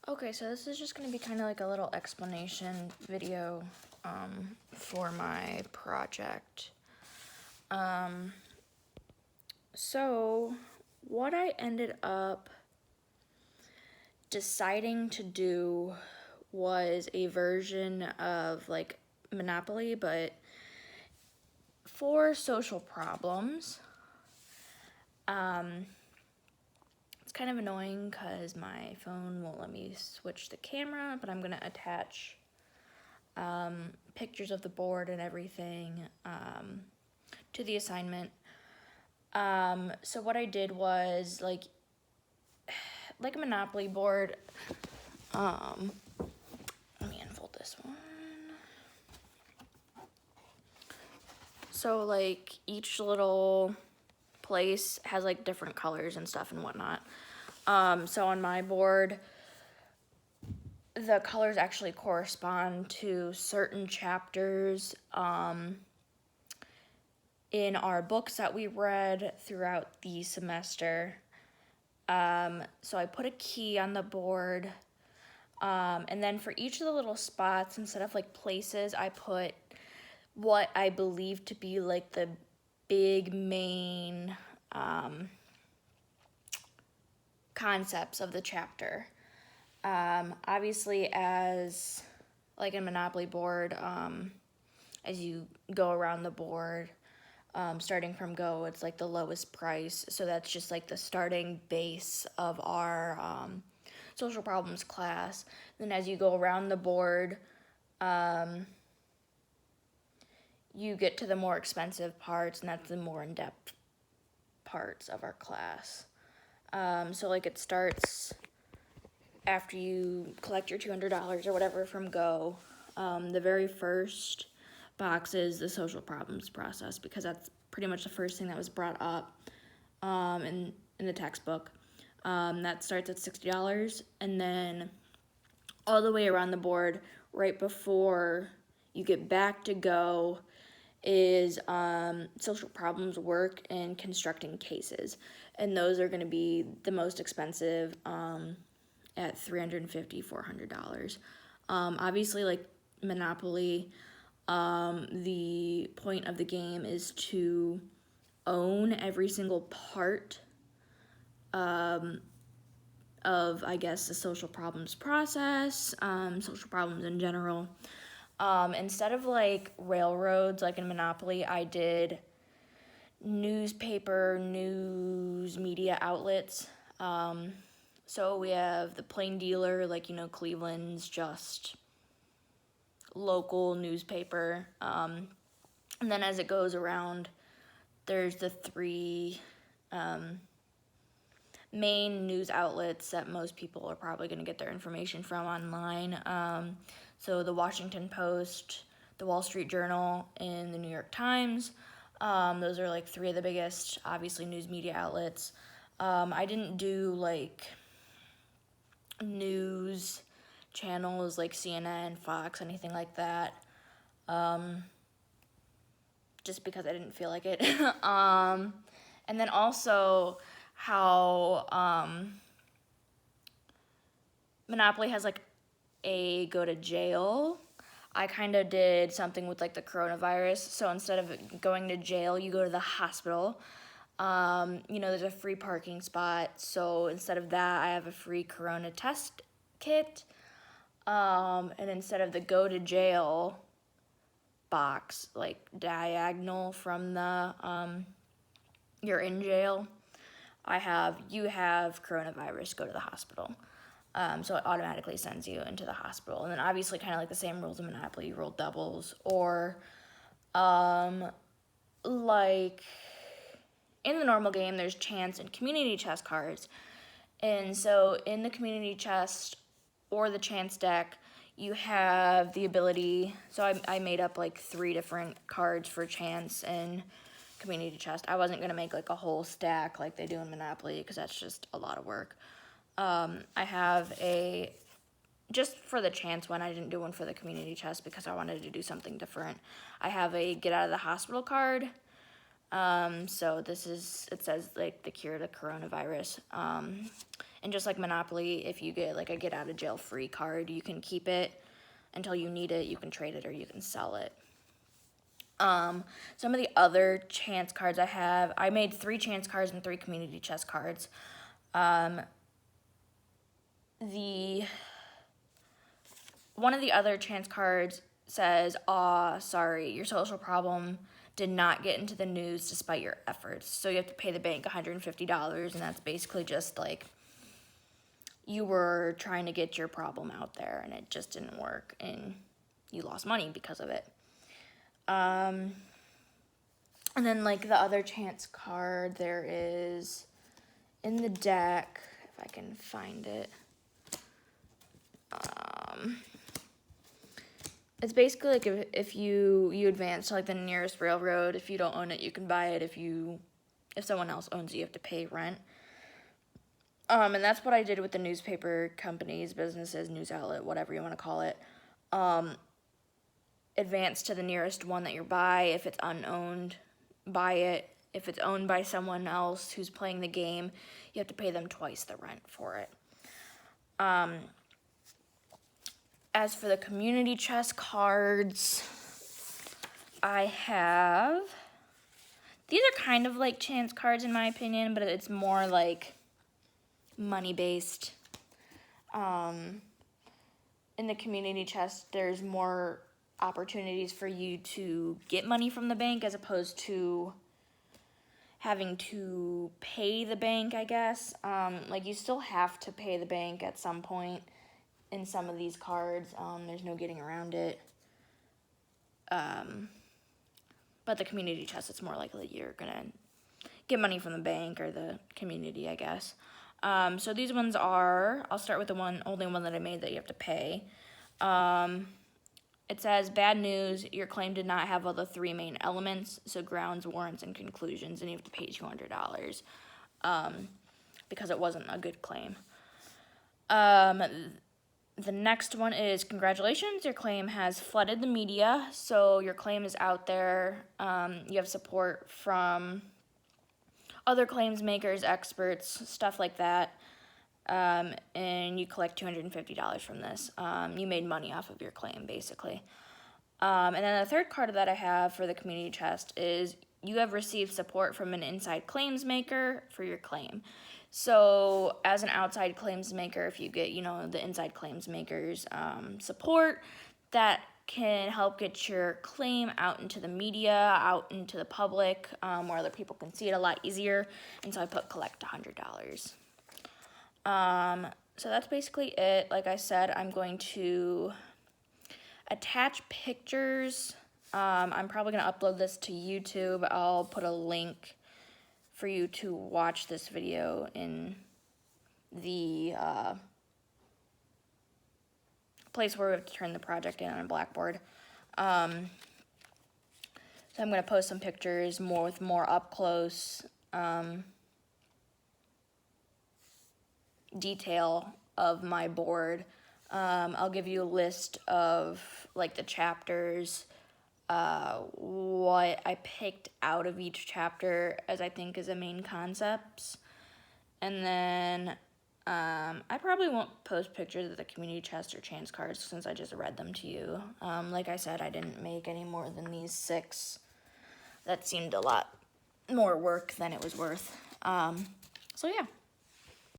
Okay, so this is just going to be kind of like a little explanation video for my project. So what I ended up deciding to do was a version of like Monopoly, but for social problems. It's kind of annoying because my phone won't let me switch the camera, but I'm going to attach pictures of the board and everything to the assignment. So what I did was like a Monopoly board. Let me unfold this one. So like each little place has like different colors and stuff and whatnot. So on my board, the colors actually correspond to certain chapters in our books that we read throughout the semester. So I put a key on the board, and then for each of the little spots, instead of like places, I put what I believe to be like the big main concepts of the chapter. Obviously, as like a Monopoly board, as you go around the board, starting from go, it's like the lowest price. So that's just like the starting base of our social problems class. Then as you go around the board, you get to the more expensive parts, and that's the more in-depth parts of our class. So like it starts after you collect your $200 or whatever from Go. The very first box is the social problems process, because that's pretty much the first thing that was brought up in the textbook. That starts at $60, and then all the way around the board, right before you get back to Go, is social problems work and constructing cases, and those are going to be the most expensive at $350, $400. Obviously, like Monopoly, the point of the game is to own every single part of, I guess, the social problems process, social problems in general. Instead of like railroads, like in Monopoly, I did newspaper, news media outlets. So we have the Plain Dealer, like, Cleveland's just local newspaper. And then as it goes around, there's the three main news outlets that most people are probably going to get their information from online. So the Washington Post, the Wall Street Journal, and the New York Times. Those are like three of the biggest, obviously, news media outlets. I didn't do like news channels like CNN, Fox, anything like that, just because I didn't feel like it. And then also how Monopoly has like a go to jail. I kind of did something with like the coronavirus. So instead of going to jail, you go to the hospital. There's a free parking spot. So instead of that, I have a free corona test kit. And instead of the go to jail box, like diagonal from the you're in jail, you have coronavirus, go to the hospital. So it automatically sends you into the hospital. And then obviously kind of like the same rules in Monopoly, you roll doubles, or like in the normal game, there's chance and community chest cards. And so in the community chest or the chance deck, you have the ability, so I made up like 3 different cards for chance and community chest. I wasn't going to make like a whole stack like they do in Monopoly, because that's just a lot of work. I have just for the chance one, I didn't do one for the community chest because I wanted to do something different. I have a get out of the hospital card. So it says like the cure to coronavirus. And just like Monopoly, if you get like a get out of jail free card, you can keep it until you need it. You can trade it or you can sell it. Some of the other chance cards I have, I made 3 chance cards and 3 community chest cards. One of the other chance cards says, "Aw, sorry, your social problem did not get into the news despite your efforts. So you have to pay the bank $150, and that's basically just like you were trying to get your problem out there and it just didn't work and you lost money because of it. And then like the other chance card there is in the deck, if I can find it. It's basically like if you advance to like the nearest railroad, if you don't own it, you can buy it. If someone else owns it, you have to pay rent. And that's what I did with the newspaper companies, businesses, news outlet, whatever you want to call it. Advance to the nearest one that you buy. If it's unowned, buy it. If it's owned by someone else who's playing the game, you have to pay them twice the rent for it. As for the community chest cards, I have... These are kind of like chance cards in my opinion, but it's more like money-based. In the community chest, there's more opportunities for you to get money from the bank as opposed to having to pay the bank, I guess. Like you still have to pay the bank at some point in some of these cards. There's no getting around it. But the community chest, it's more likely you're gonna get money from the bank or the community, I guess. So these ones are, I'll start with the only one that I made that you have to pay. It says, bad news, your claim did not have all the 3 main elements, so grounds, warrants, and conclusions, and you have to pay $200 because it wasn't a good claim. The next one is, congratulations, your claim has flooded the media, so your claim is out there. You have support from other claims makers, experts, stuff like that, and you collect $250 from this. You made money off of your claim, basically. And then the third card that I have for the community chest is, you have received support from an inside claims maker for your claim. So as an outside claims maker, if you get, the inside claims maker's support, that can help get your claim out into the media, out into the public, where other people can see it a lot easier. And so I put collect $100. So that's basically it. Like I said, I'm going to attach pictures. I'm probably going to upload this to YouTube. I'll put a link for you to watch this video in the place where we have to turn the project in on a Blackboard. So I'm going to post some pictures with more up close detail of my board. I'll give you a list of like the chapters, what I picked out of each chapter as I think is the main concepts. And then I probably won't post pictures of the community chest or chance cards since I just read them to you. Like I said, I didn't make any more than these 6. That seemed a lot more work than it was worth. So yeah.